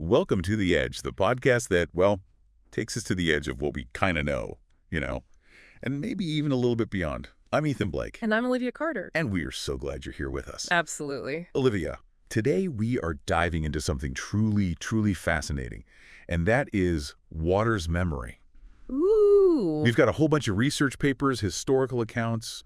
Welcome to The Edge, the podcast that, well, takes us to the edge of what we kind of know, you know, and maybe even a little bit beyond. I'm Ethan Blake, And I'm Olivia Carter. and we are so glad you're here with us. Absolutely. Olivia, today we are diving into something truly, truly fascinating, and that is water's memory. Ooh. We've got a whole bunch of research papers, historical accounts,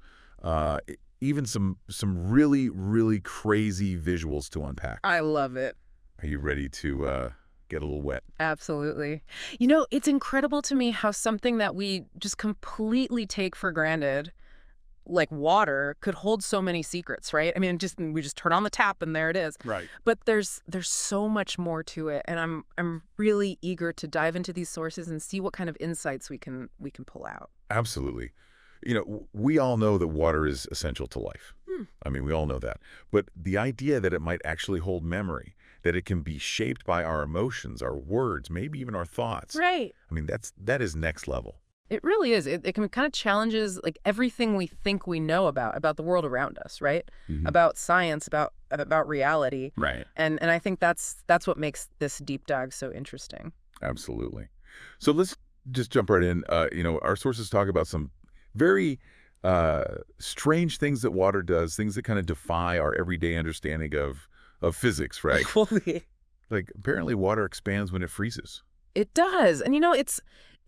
even some really, really crazy visuals to unpack. I love it. Are you ready to get a little wet? Absolutely. You know, it's incredible to me how something that we just completely take for granted, like water, could hold so many secrets, right? I mean, we just turn on the tap and there it is. Right. But there's so much more to it, and I'm really eager to dive into these sources and see what kind of insights we can pull out. Absolutely. You know, we all know that water is essential to life. I mean, we all know that. But the idea that it might actually hold memory, that it can be shaped by our emotions, our words, maybe even our thoughts. Right. I mean, that is next level. It really is. It can kind of challenges like everything we think we know about the world around us, right? About science, about reality. Right. And I think that's what makes this deep dive so interesting. Absolutely. So let's just jump right in. Our sources talk about some very strange things that water does, things that kind of defy our everyday understanding of physics, right? Fully. Like apparently water expands when it freezes. It does. And you know, it's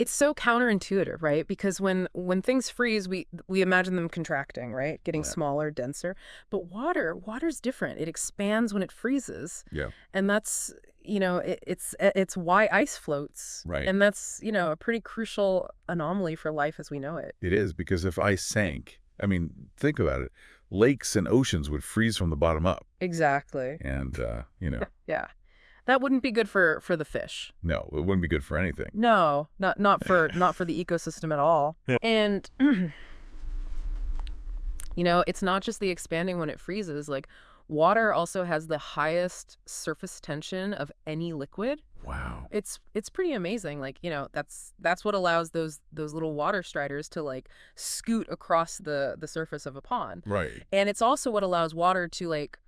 so counterintuitive, right? Because when things freeze, we imagine them contracting, right? Getting Yeah. smaller, denser. But water's different. It expands when it freezes. Yeah. And that's, it's why ice floats. Right. And that's, a pretty crucial anomaly for life as we know it. It is, because if ice sank, I mean, think about it. Lakes and oceans would freeze from the bottom up. Exactly. And, Yeah. That wouldn't be good for the fish. no, it wouldn't be good for anything. No, not for the ecosystem at all. Yeah. And it's not just the expanding when it freezes. Like, water also has the highest surface tension of any liquid. Wow. It's pretty amazing. Like, that's what allows those little water striders to like scoot across the surface of a pond. Right. And it's also what allows water to like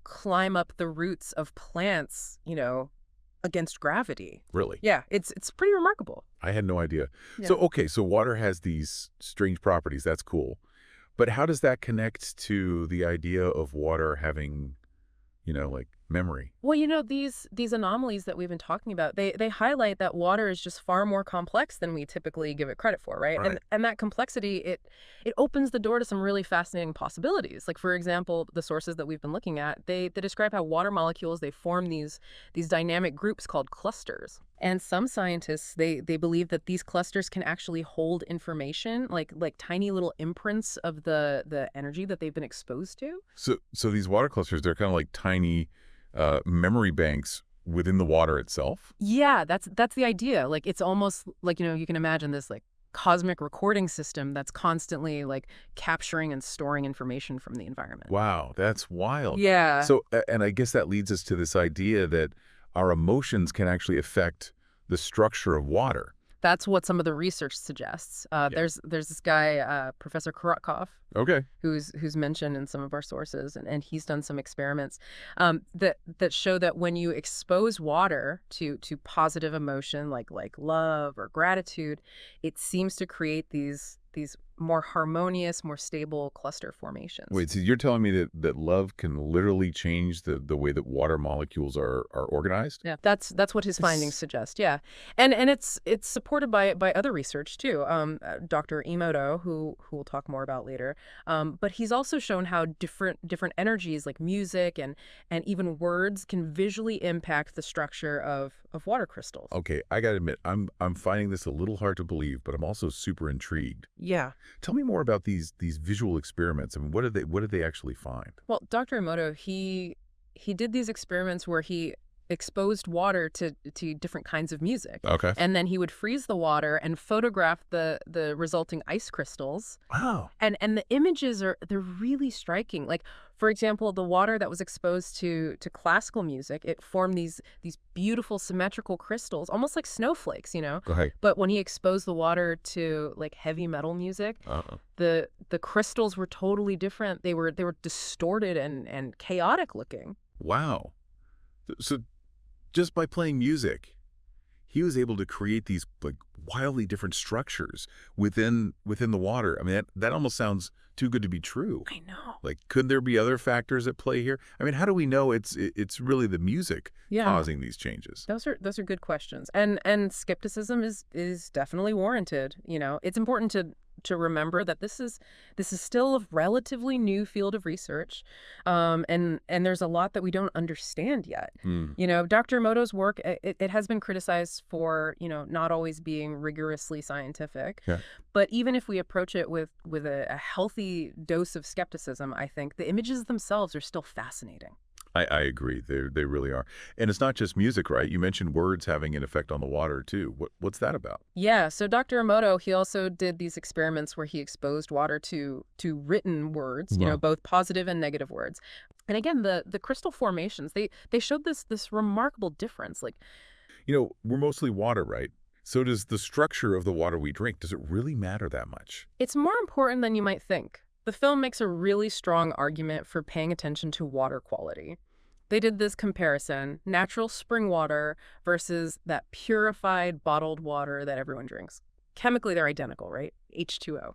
climb up the roots of plants, against gravity. Really? Yeah, it's pretty remarkable. I had no idea. Yeah. So water has these strange properties. That's cool. But how does that connect to the idea of water having, like memory? Well, these anomalies that we've been talking about, they highlight that water is just far more complex than we typically give it credit for, right? Right. And that complexity, it opens the door to some really fascinating possibilities. Like, for example, the sources that we've been looking at, they describe how water molecules, they form these dynamic groups called clusters. And some scientists, they believe that these clusters can actually hold information, like tiny little imprints of the energy that they've been exposed to. So these water clusters, they're kind of like tiny memory banks within the water itself? Yeah, that's the idea. Like, it's almost like, you can imagine this like cosmic recording system that's constantly like capturing and storing information from the environment. Wow, that's wild. Yeah. So, and I guess that leads us to this idea that our emotions can actually affect the structure of water. That's what some of the research suggests. There's this guy, Professor Korotkov, Okay. who's mentioned in some of our sources, and he's done some experiments that show that when you expose water to positive emotion like love or gratitude, it seems to create these more harmonious, more stable cluster formations. Wait, so you're telling me that love can literally change the way that water molecules are organized? Yeah, that's what his findings suggest. Yeah, and it's supported by other research too. Dr. Emoto, who we'll talk more about later, but he's also shown how different energies like music and even words can visually impact the structure of water crystals. Okay, I gotta admit, I'm finding this a little hard to believe, but I'm also super intrigued. Yeah. Tell me more about these visual experiments. I mean, what did they actually find? Well, Dr. Emoto, he did these experiments where he exposed water to different kinds of music. Okay. And then he would freeze the water and photograph the resulting ice crystals. Wow. And the images they're really striking. Like, for example, the water that was exposed to classical music, it formed these beautiful symmetrical crystals, almost like snowflakes, Go ahead. But when he exposed the water to like heavy metal music, the crystals were totally different. They were distorted and chaotic looking. Wow. So just by playing music, he was able to create these like wildly different structures within the water. I mean, that almost sounds too good to be true. I know. Like, could there be other factors at play here? I mean, how do we know it's really the music Yeah. causing these changes? Those are good questions. And skepticism is definitely warranted. You know, it's important to remember that this is still a relatively new field of research, and there's a lot that we don't understand yet. Hmm. You know, Dr. Emoto's work, it has been criticized for, you know, not always being rigorously scientific. Yeah. But even if we approach it with a healthy dose of skepticism, I think the images themselves are still fascinating. I agree. They really are. And it's not just music, right? You mentioned words having an effect on the water, too. What's that about? Yeah, so Dr. Emoto, he also did these experiments where he exposed water to written words, you know, Wow. both positive and negative words. And again, the crystal formations, they showed this remarkable difference. Like, You know, we're mostly water, right? So does the structure of the water we drink, does it really matter that much? it's more important than you might think. The film makes a really strong argument for paying attention to water quality. They did this comparison, natural spring water versus that purified bottled water that everyone drinks. Chemically, they're identical, right? H2O.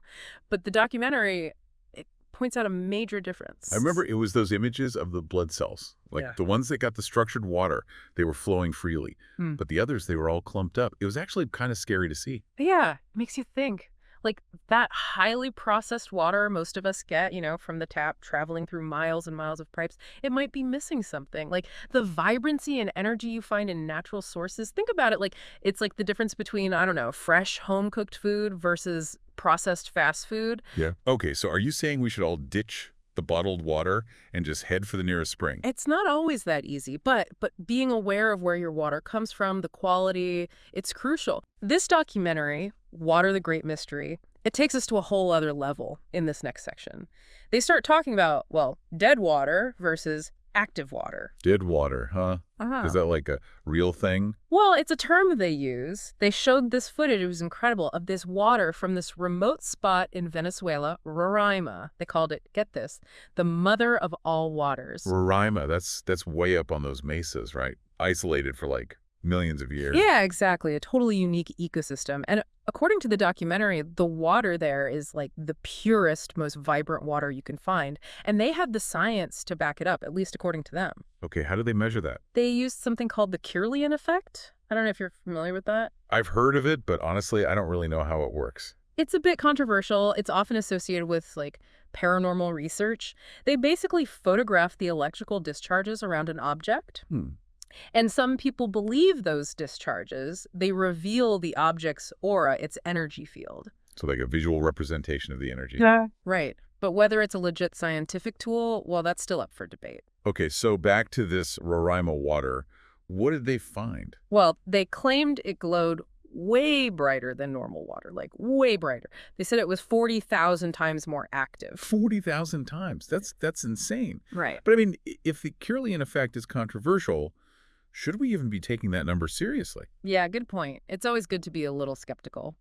But the documentary, it points out a major difference. I remember it was those images of the blood cells. Like Yeah. the ones that got the structured water, they were flowing freely. Hmm. But the others, they were all clumped up. It was actually kind of scary to see. Yeah, it makes you think. Like that highly processed water most of us get, you know, from the tap, traveling through miles and miles of pipes, it might be missing something. Like the vibrancy and energy you find in natural sources. Think about it like it's like the difference between, I don't know, fresh home-cooked food versus processed fast food. Yeah. Okay, so are you saying we should all ditch the bottled water and just head for the nearest spring? It's not always that easy, but being aware of where your water comes from, the quality, it's crucial. This documentary, Water the Great Mystery, it takes us to a whole other level in this next section. They start talking about, well, dead water versus active water. Dead water, huh? Is that like a real thing? Well, it's a term they use. They showed this footage, it was incredible, of this water from this remote spot in Venezuela, Roraima. They called it, get this, the mother of all waters. Roraima, that's way up on those mesas, right? Isolated for like millions of years. Yeah, exactly. A totally unique ecosystem. And according to the documentary, the water there is like the purest, most vibrant water you can find. And they have the science to back it up, at least according to them. Okay, how do they measure that? They used something called the Kirlian effect. I don't know if you're familiar with that. I've heard of it, but honestly, I don't really know how it works. It's a bit controversial. It's often associated with like paranormal research. They basically photograph the electrical discharges around an object. Hmm. And some people believe those discharges, they reveal the object's aura, its energy field. So like a visual representation of the energy. Right. But whether it's a legit scientific tool, well, that's still up for debate. Okay, so back to this Roraima water. What did they find? Well, they claimed it glowed way brighter than normal water, like way brighter. They said it was 40,000 times more active. 40,000 times. That's insane. Right. But I mean, if the Kirlian effect is controversial, should we even be taking that number seriously? Yeah, good point. It's always good to be a little skeptical.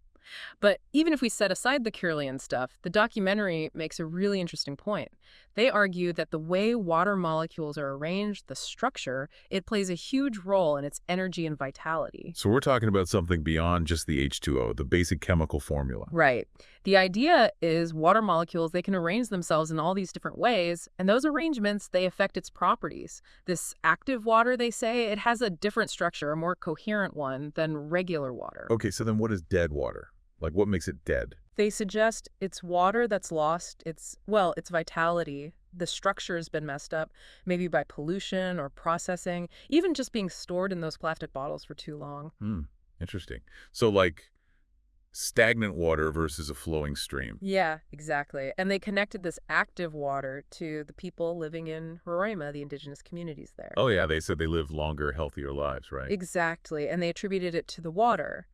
But even if we set aside the Kirlian stuff, the documentary makes a really interesting point. They argue that the way water molecules are arranged, the structure, it plays a huge role in its energy and vitality. So we're talking about something beyond just the H2O, the basic chemical formula. Right. The idea is water molecules, they can arrange themselves in all these different ways, and those arrangements, they affect its properties. This active water, they say, it has a different structure, a more coherent one than regular water. Okay, so then what is dead water? Like, what makes it dead? They suggest it's water that's lost its vitality. The structure has been messed up, maybe by pollution or processing, even just being stored in those plastic bottles for too long. Interesting. So like stagnant water versus a flowing stream. Yeah, exactly. And they connected this active water to the people living in Roraima, the indigenous communities there. Oh yeah, they said they live longer, healthier lives, right? Exactly. And they attributed it to the water.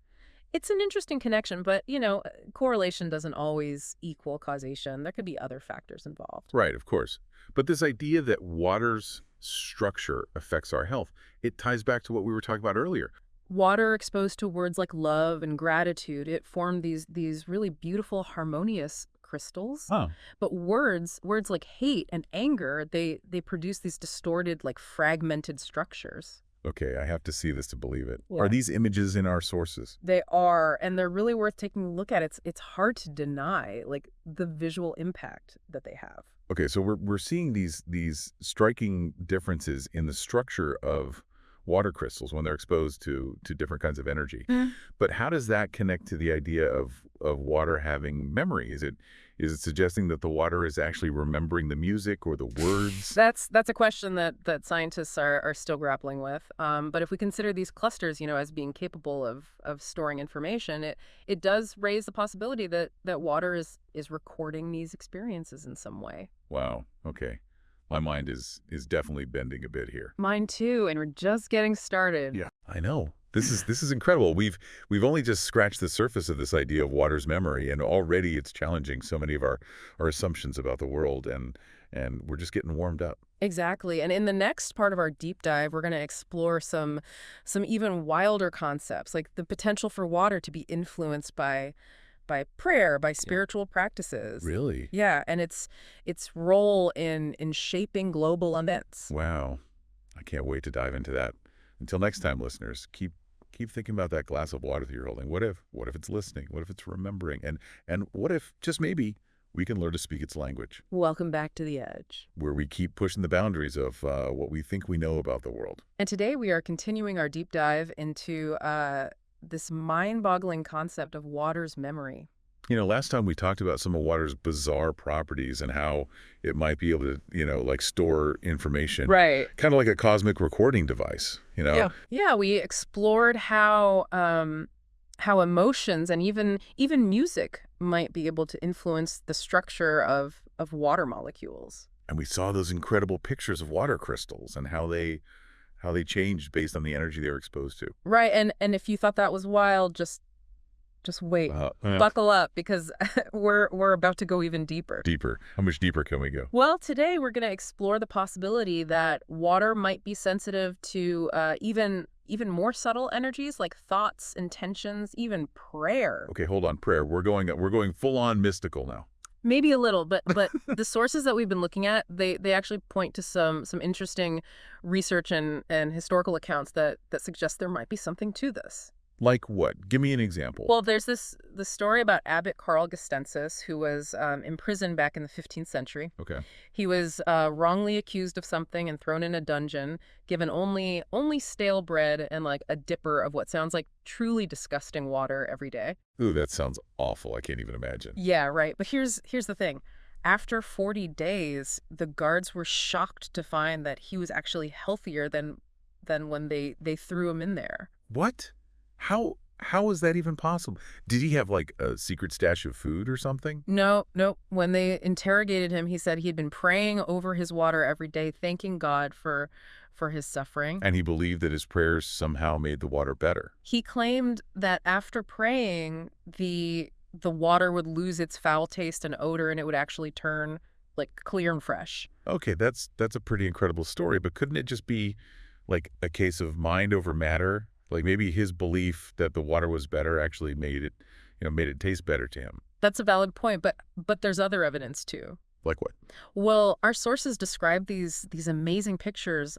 It's an interesting connection, but, you know, correlation doesn't always equal causation. There could be other factors involved. Right, of course. But this idea that water's structure affects our health, it ties back to what we were talking about earlier. Water exposed to words like love and gratitude, it formed these really beautiful, harmonious crystals. Oh. But words like hate and anger, they produce these distorted, like fragmented structures. Okay, I have to see this to believe it. Yeah. Are these images in our sources? They are, and they're really worth taking a look at. It's hard to deny, like, the visual impact that they have. Okay, so we're seeing these striking differences in the structure of water crystals when they're exposed to different kinds of energy. Mm. But how does that connect to the idea of water having memory? Is it suggesting that the water is actually remembering the music or the words? That's a question that scientists are still grappling with. But if we consider these clusters, as being capable of storing information, it does raise the possibility that water is recording these experiences in some way. Wow. Okay. My mind is definitely bending a bit here. Mine too, and we're just getting started. Yeah, I know. This is incredible. We've only just scratched the surface of this idea of water's memory, and already it's challenging so many of our assumptions about the world, and we're just getting warmed up. Exactly. And in the next part of our deep dive, we're going to explore some even wilder concepts, like the potential for water to be influenced by prayer, by spiritual practices. Really? Yeah, and its role in shaping global events. Wow. I can't wait to dive into that. Until next time, listeners, keep thinking about that glass of water that you're holding. What if it's listening? What if it's remembering? And what if, just maybe, we can learn to speak its language, Welcome back to The Edge. where we keep pushing the boundaries of what we think we know about the world. And today we are continuing our deep dive into this mind-boggling concept of water's memory. Last time we talked about some of water's bizarre properties and how it might be able to, like store information. Right. Kind of like a cosmic recording device, Yeah. Yeah, we explored how emotions and even music might be able to influence the structure of water molecules. And we saw those incredible pictures of water crystals and how they changed based on the energy they were exposed to. Right, and if you thought that was wild, just wait. Yeah. Buckle up, because we're about to go even deeper. Deeper. How much deeper can we go? Well, today we're going to explore the possibility that water might be sensitive to even more subtle energies like thoughts, intentions, even prayer. Okay, hold on. Prayer. We're going full on mystical now. Maybe a little, but the sources that we've been looking at, they actually point to some interesting research and historical accounts that suggest there might be something to this. Like what? Give me an example. Well, there's the story about Abbot Carl Gestensis, who was imprisoned back in the 15th century. Okay. He was wrongly accused of something and thrown in a dungeon, given only stale bread and like a dipper of what sounds like truly disgusting water every day. Ooh, that sounds awful. I can't even imagine. Yeah, right. But here's the thing. After 40 days, the guards were shocked to find that he was actually healthier than when they threw him in there. What? How is that even possible? Did he have like a secret stash of food or something? No. When they interrogated him, he said he had been praying over his water every day, thanking God for his suffering. And he believed that his prayers somehow made the water better. He claimed that after praying, the water would lose its foul taste and odor, and it would actually turn like clear and fresh. Okay, that's a pretty incredible story, but couldn't it just be like a case of mind over matter? Like maybe his belief that the water was better actually made it taste better to him. That's a valid point, but there's other evidence too. Like what? Well, our sources describe these amazing pictures,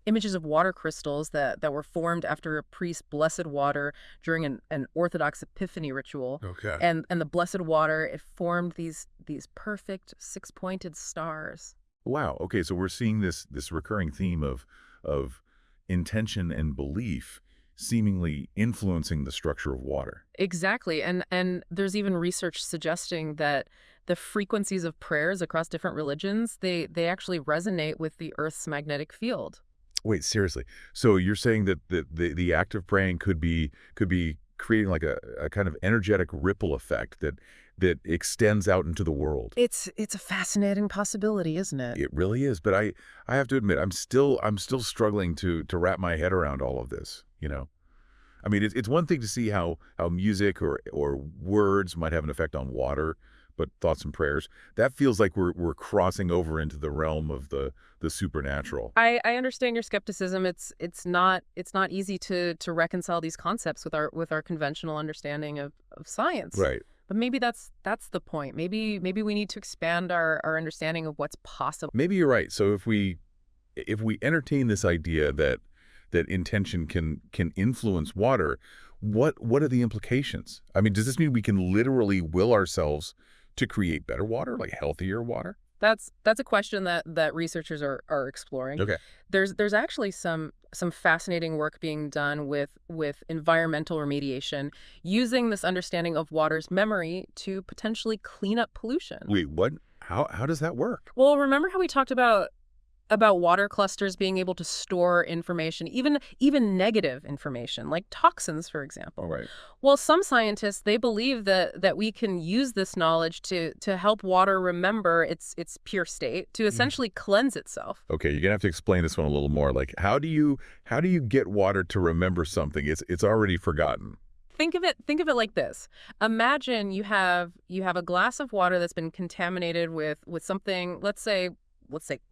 images of water crystals that were formed after a priest blessed water during an Orthodox Epiphany ritual. Okay. And the blessed water, it formed these perfect six-pointed stars. Wow. Okay, so we're seeing this recurring theme of intention and belief seemingly influencing the structure of water. Exactly. And there's even research suggesting that the frequencies of prayers across different religions, they actually resonate with the Earth's magnetic field. Wait, seriously. So you're saying that the act of praying could be creating like a kind of energetic ripple effect that extends out into the world. It's a fascinating possibility, isn't it? It really is, but I have to admit I'm still struggling to wrap my head around all of this, I mean, it's one thing to see how music or words might have an effect on water, but thoughts and prayers, that feels like we're crossing over into the realm of the supernatural. I understand your skepticism. It's not easy to reconcile these concepts with our conventional understanding of science. Right. But maybe that's the point. Maybe we need to expand our understanding of what's possible. Maybe you're right. So if we entertain this idea that that intention can influence water, what are the implications? I mean, does this mean we can literally will ourselves to create better water, like healthier water? That's a question that researchers are exploring. Okay. There's actually some fascinating work being done with environmental remediation using this understanding of water's memory to potentially clean up pollution. Wait, what? How does that work? Well, remember how we talked about water clusters being able to store information, even negative information, like toxins, for example. All right. Well, some scientists, they believe that we can use this knowledge to help water remember its pure state, to essentially cleanse itself. Okay, you're gonna have to explain this one a little more. Like, how do you get water to remember something it's already forgotten? Think of it like this. Imagine you have a glass of water that's been contaminated with something, let's say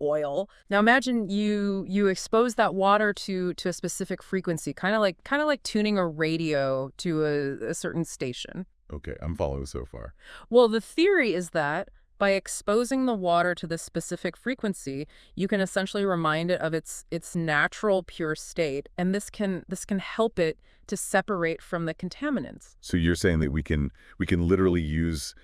oil. Now imagine you expose that water to a specific frequency, kind of like tuning a radio to a certain station. Okay, I'm following so far. Well, the theory is that by exposing the water to this specific frequency, you can essentially remind it of its natural pure state, and this can help it to separate from the contaminants. So you're saying that we can literally use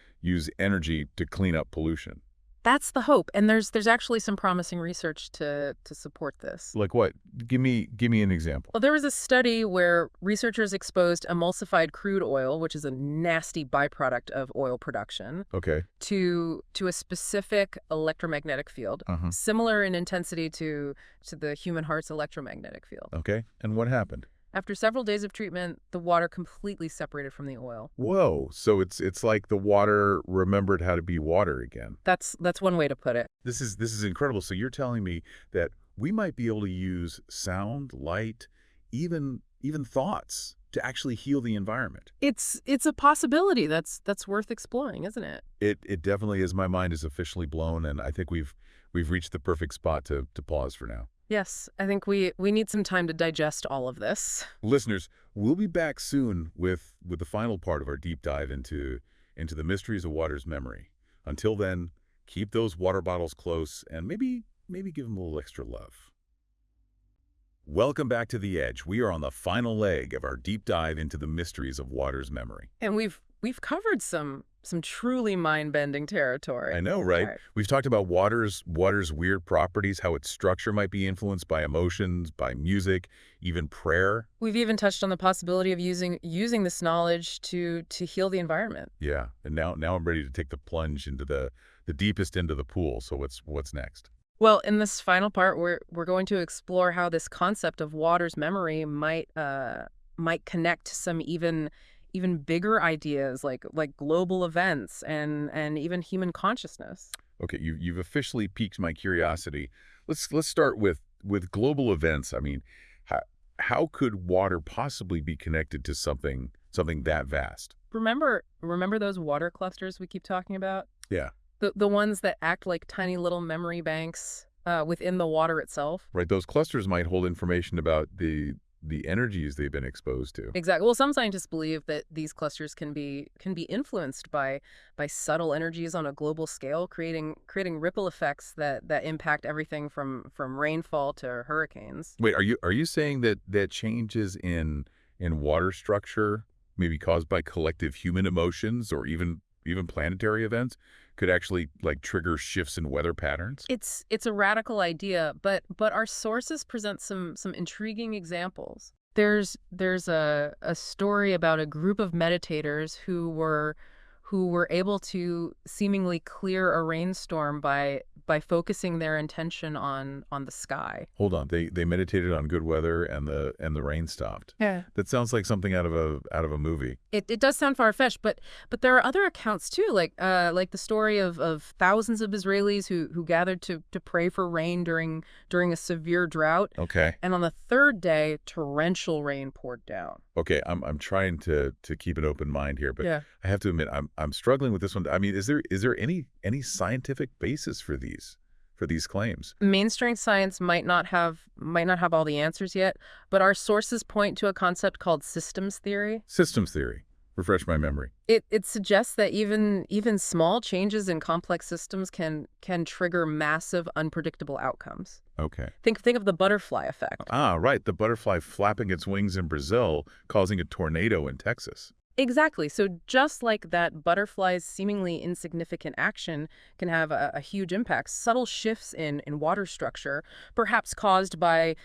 energy to clean up pollution. That's the hope, and there's actually some promising research to support this. Like what? Give me an example. Well, there was a study where researchers exposed emulsified crude oil, which is a nasty byproduct of oil production, Okay. to a specific electromagnetic field, similar in intensity to the human heart's electromagnetic field. Okay. And what happened? After several days of treatment, the water completely separated from the oil. Whoa. So it's like the water remembered how to be water again. That's one way to put it. This is incredible. So you're telling me that we might be able to use sound, light, even thoughts to actually heal the environment. It's a possibility that's worth exploring, isn't it? It definitely is. My mind is officially blown, and I think we've reached the perfect spot to pause for now. Yes, I think we need some time to digest all of this. Listeners, we'll be back soon with the final part of our deep dive into the mysteries of water's memory. Until then, keep those water bottles close and maybe give them a little extra love. Welcome back to The Edge. We are on the final leg of our deep dive into the mysteries of water's memory. And we've covered some truly mind-bending territory. I know, right? We've talked about water's weird properties, how its structure might be influenced by emotions, by music, even prayer. We've even touched on the possibility of using this knowledge to heal the environment. Yeah, and now I'm ready to take the plunge into the deepest end of the pool. So what's next? Well, in this final part, we're going to explore how this concept of water's memory might connect to some even bigger ideas like global events and even human consciousness. Okay, you've officially piqued my curiosity. Let's start with global events. I mean, how could water possibly be connected to something that vast? Remember those water clusters we keep talking about? Yeah. The ones that act like tiny little memory banks within the water itself? Right, those clusters might hold information about the energies they've been exposed to. Exactly. Well, some scientists believe that these clusters can be influenced by subtle energies on a global scale, creating ripple effects that impact everything from rainfall to hurricanes. Wait, are you saying that changes in water structure may be caused by collective human emotions or even planetary events could actually trigger shifts in weather patterns? It's a radical idea, but our sources present some intriguing examples. There's a story about a group of meditators who were able to seemingly clear a rainstorm by focusing their intention on the sky. Hold on, they meditated on good weather and the rain stopped. Yeah. That sounds like something out of a movie. It does sound far-fetched, but there are other accounts too, like the story of thousands of Israelis who gathered to pray for rain during a severe drought. Okay. And on the third day, torrential rain poured down. Okay, I'm trying to keep an open mind here, but Yeah. I have to admit I'm struggling with this one. I mean, is there any scientific basis for these claims? Mainstream science might not have all the answers yet, but our sources point to a concept called systems theory. Systems theory. Refresh my memory. It suggests that even small changes in complex systems can trigger massive, unpredictable outcomes. Okay. Think of the butterfly effect. Ah, right. The butterfly flapping its wings in Brazil, causing a tornado in Texas. Exactly. So just like that butterfly's seemingly insignificant action can have a huge impact, subtle shifts in water structure, perhaps caused by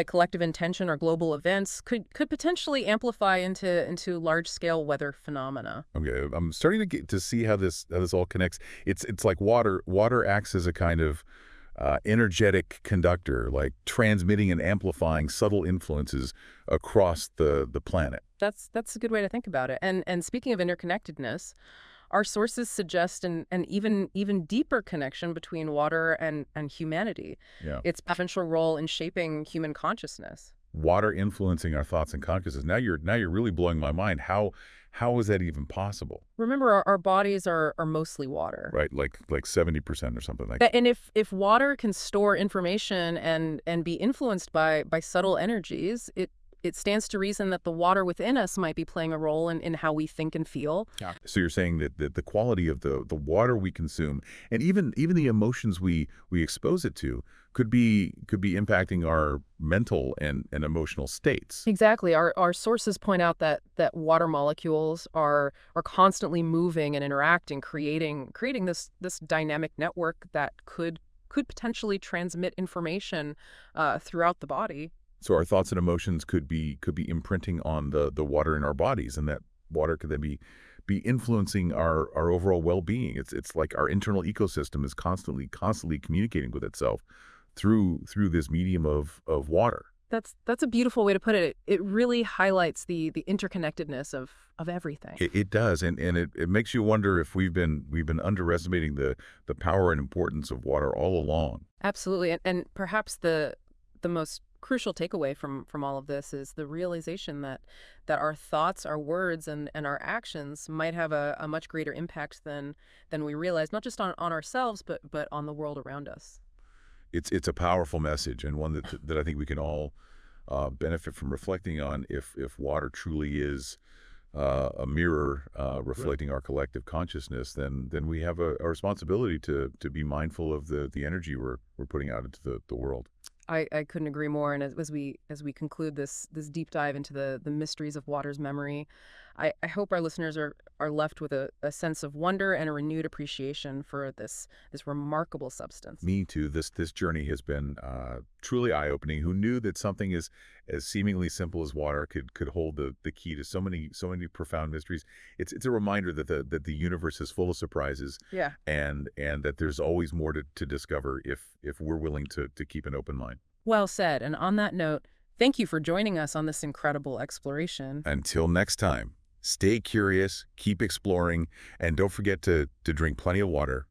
collective intention or global events, could potentially amplify into large-scale weather phenomena. Okay, I'm starting to get to see how this all connects. It's like water. Water acts as a kind of energetic conductor, like transmitting and amplifying subtle influences across the planet. That's a good way to think about it. And speaking of interconnectedness, our sources suggest an even deeper connection between water and humanity, Yeah. its potential role in shaping human consciousness. Water influencing our thoughts and consciousness. Now you're really blowing my mind. How is that even possible? Remember, our bodies are mostly water. Right? Like 70% or something like. And if water can store information and be influenced by subtle energies, it stands to reason that the water within us might be playing a role in how we think and feel. Yeah. So you're saying that the quality of the water we consume and even the emotions we expose it to could be impacting our mental and emotional states. Exactly. Our sources point out that water molecules are constantly moving and interacting, creating this dynamic network that could potentially transmit information throughout the body. So our thoughts and emotions could be imprinting on the water in our bodies, and that water could then be influencing our overall well-being. It's like our internal ecosystem is constantly communicating with itself through this medium of water. That's a beautiful way to put it. It really highlights the interconnectedness of everything. It does, and it makes you wonder if we've been underestimating the power and importance of water all along. Absolutely. And perhaps the most crucial takeaway from all of this is the realization that our thoughts, our words, and our actions might have a much greater impact than we realize, not just on ourselves, but on the world around us. It's a powerful message, and one that I think we can all benefit from reflecting on. If water truly is a mirror reflecting our collective consciousness, then we have a responsibility to be mindful of the energy we're putting out into the world. I couldn't agree more. And as we conclude this deep dive into the mysteries of water's memory, I hope our listeners are left with a sense of wonder and a renewed appreciation for this remarkable substance. Me too. This journey has been truly eye-opening. Who knew that something as seemingly simple as water could hold the key to so many profound mysteries? It's a reminder that the universe is full of surprises, Yeah. and that there's always more to discover if we're willing to keep an open mind. Well said. And on that note, thank you for joining us on this incredible exploration. Until next time, stay curious, keep exploring, and don't forget to drink plenty of water.